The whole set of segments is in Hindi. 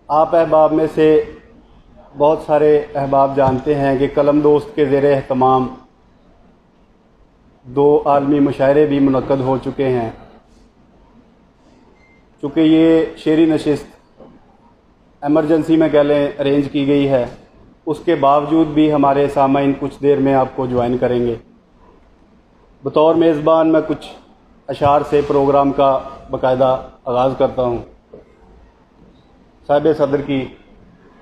आप अहबाब में से बहुत सारे अहबाब जानते हैं कि कलम दोस्त के ज़ेर एहतमाम 2 आलमी मुशायरे भी मुनक्कद हो चुके हैं। चूँकि ये शेरी नशिस्त एमरजेंसी में कह लें अरेंज की गई है, उसके बावजूद भी हमारे सामाईन कुछ देर में आपको ज्वाइन करेंगे। बतौर मेज़बान मैं कुछ अशार से प्रोग्राम का बाकायदा आगाज़ करता हूँ, साहिब सदर की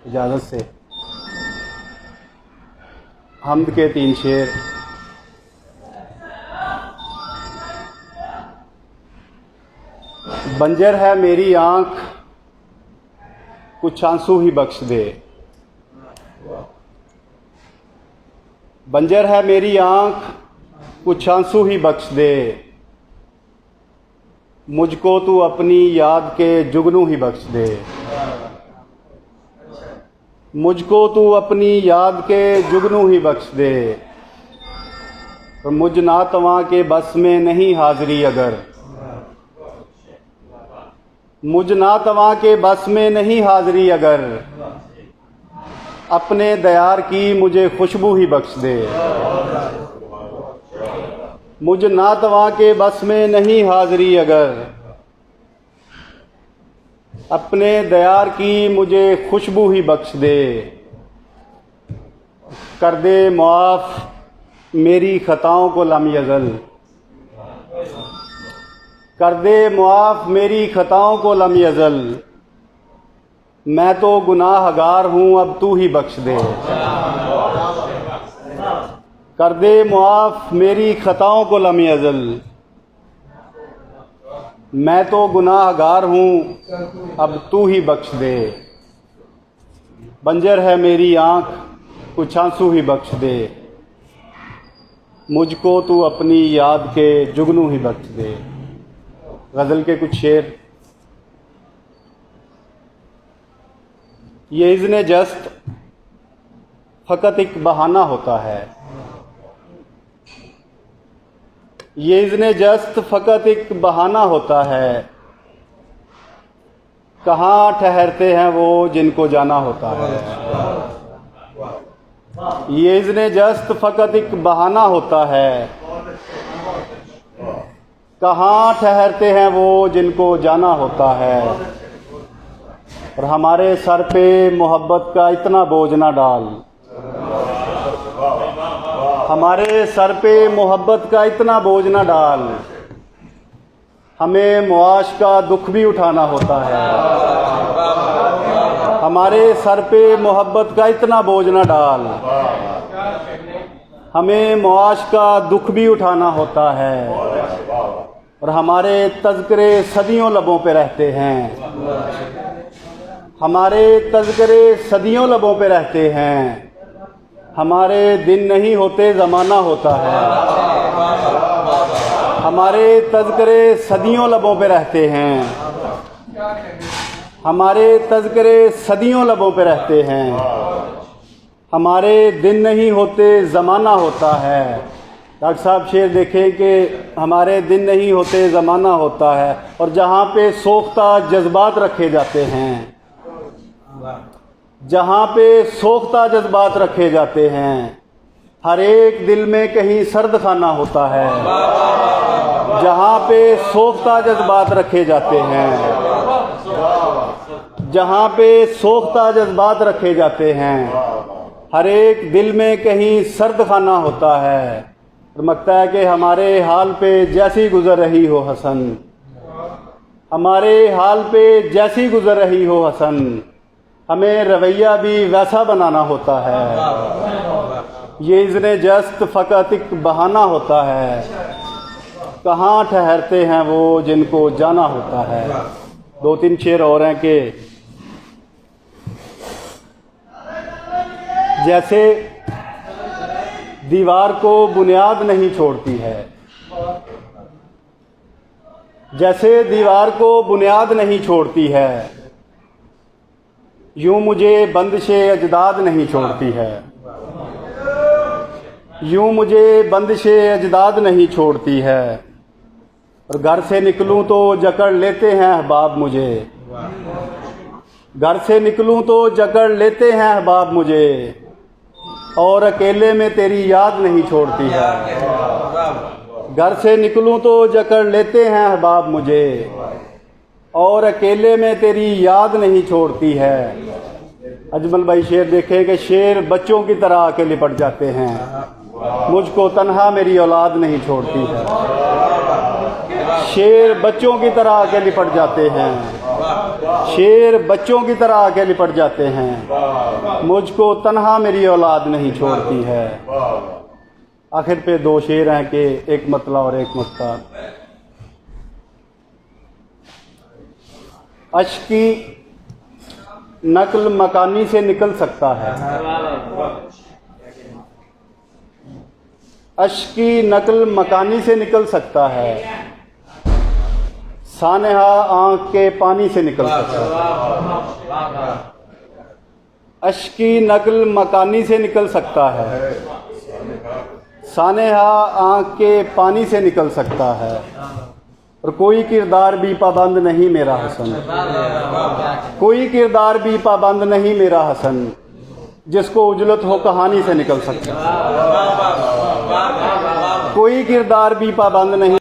इजाज़त से। हम्द के 3 शेर। बंजर है मेरी आँख कुछ आंसू ही बख्श दे। बंजर है मेरी आँख कुछ आंसू ही बख्श दे। मुझको तू अपनी याद के जुगनू ही बख्श दे। मुझको तू अपनी याद के जुगनू ही बख्श दे। और मुझ नातवां के बस में नहीं हाज़री अगर। मुझ नातवां के बस में नहीं हाज़री अगर। अपने दयार की मुझे खुशबू ही बख्श दे। मुझ नातवां के बस में नहीं हाज़री अगर। अपने दयार की मुझे खुशबू ही बख्श दे। कर दे मुआफ़ मेरी ख़ताओं को लम यज़ल। कर दे मुआफ़ मेरी ख़ताओं को लम यज़ल। मैं तो गुनाहगार हूँ अब तू ही बख्श दे। कर दे मुआफ़ मेरी ख़ताओं को लम यज़ल। मैं तो गुनाहगार हूँ अब तू ही बख्श दे। बंजर है मेरी आँख कुछ आंसू ही बख्श दे। मुझको तू अपनी याद के जुगनू ही बख्श दे। गज़ल के कुछ शेर। ये इज़्न जस्त फ़कत एक बहाना होता है। ये इज़्न जस्त फ़कत एक बहाना होता है। कहाँ ठहरते हैं वो जिनको जाना होता है। ये इज़्न जस्त फ़कत एक बहाना होता है। कहाँ ठहरते हैं वो जिनको जाना होता है। और हमारे सर पे मोहब्बत का इतना बोझ ना डाल। हमारे सर पे मोहब्बत का इतना बोझ ना डाल। हमें मुआश का दुख भी उठाना होता है। हमारे सर पे मोहब्बत का इतना बोझ ना डाल। हमें मुआश का दुख भी उठाना होता है। और हमारे तज़किरे सदियों लबों पे रहते हैं। हमारे तज़किरे सदियों लबों पे रहते हैं। हमारे दिन नहीं होते ज़माना होता है। हमारे तज़किरे सदियों लबों पे रहते हैं। हमारे तज़किरे सदियों लबों पे रहते हैं। हमारे दिन नहीं होते ज़माना होता है। डॉक्टर साहब शेर देखें कि हमारे दिन नहीं होते ज़माना होता है। और जहाँ पे सोख्ता जज्बात रखे जाते हैं, जहाँ पे सोख्ता जज्बात रखे जाते हैं, हर एक दिल में कहीं सर्द खाना होता है। जहाँ पे सोख्ता जज्बात रखे जाते हैं, जहाँ पे सोख्ता जज्बात रखे जाते हैं, हर एक दिल में कहीं सर्द खाना होता है। और लगता है कि हमारे हाल पे जैसी गुजर रही हो हसन। हमारे हाल पे जैसी गुजर रही हो हसन। हमें रवैया भी वैसा बनाना होता है। ये इज़्न जस्त फ़कत एक बहाना होता है। कहाँ ठहरते हैं वो जिनको जाना होता है। 2-3 शेर और हैं कि जैसे दीवार को बुनियाद नहीं छोड़ती है। जैसे दीवार को बुनियाद नहीं छोड़ती है, यूं मुझे बंदिशे अजदाद नहीं छोड़ती है। यूं मुझे बंदिशे अजदाद नहीं छोड़ती है। और घर से निकलूं तो जकड़ लेते हैं अहबाब मुझे। घर से निकलूं तो जकड़ लेते हैं अहबाब मुझे, और अकेले में तेरी याद नहीं छोड़ती है। घर से निकलूं तो जकड़ लेते हैं अहबाब मुझे, और अकेले में तेरी याद नहीं छोड़ती है। अजमल भाई शेर देखें कि शेर बच्चों की तरह आके लिपट जाते हैं, मुझको तन्हा मेरी औलाद नहीं छोड़ती है। शेर बच्चों की तरह आके लिपट जाते हैं, शेर बच्चों की तरह आके लिपट जाते हैं, मुझको तन्हा मेरी औलाद नहीं छोड़ती है। आखिर पे दो शेर हैं कि एक मतला और एक मुख्तार। अश्की नकल मकानी से निकल सकता है, अश्की नकल मकानी से निकल सकता है, सानेहा आंख के पानी से निकल सकता है। अश्की नकल मकानी से निकल सकता है, सानेहा आंख के पानी से निकल सकता है, और कोई किरदार भी पाबंद नहीं मेरा हसन, कोई किरदार भी पाबंद नहीं मेरा हसन, जिसको उजलत हो कहानी से निकल सकता है। कोई किरदार भी पाबंद नहीं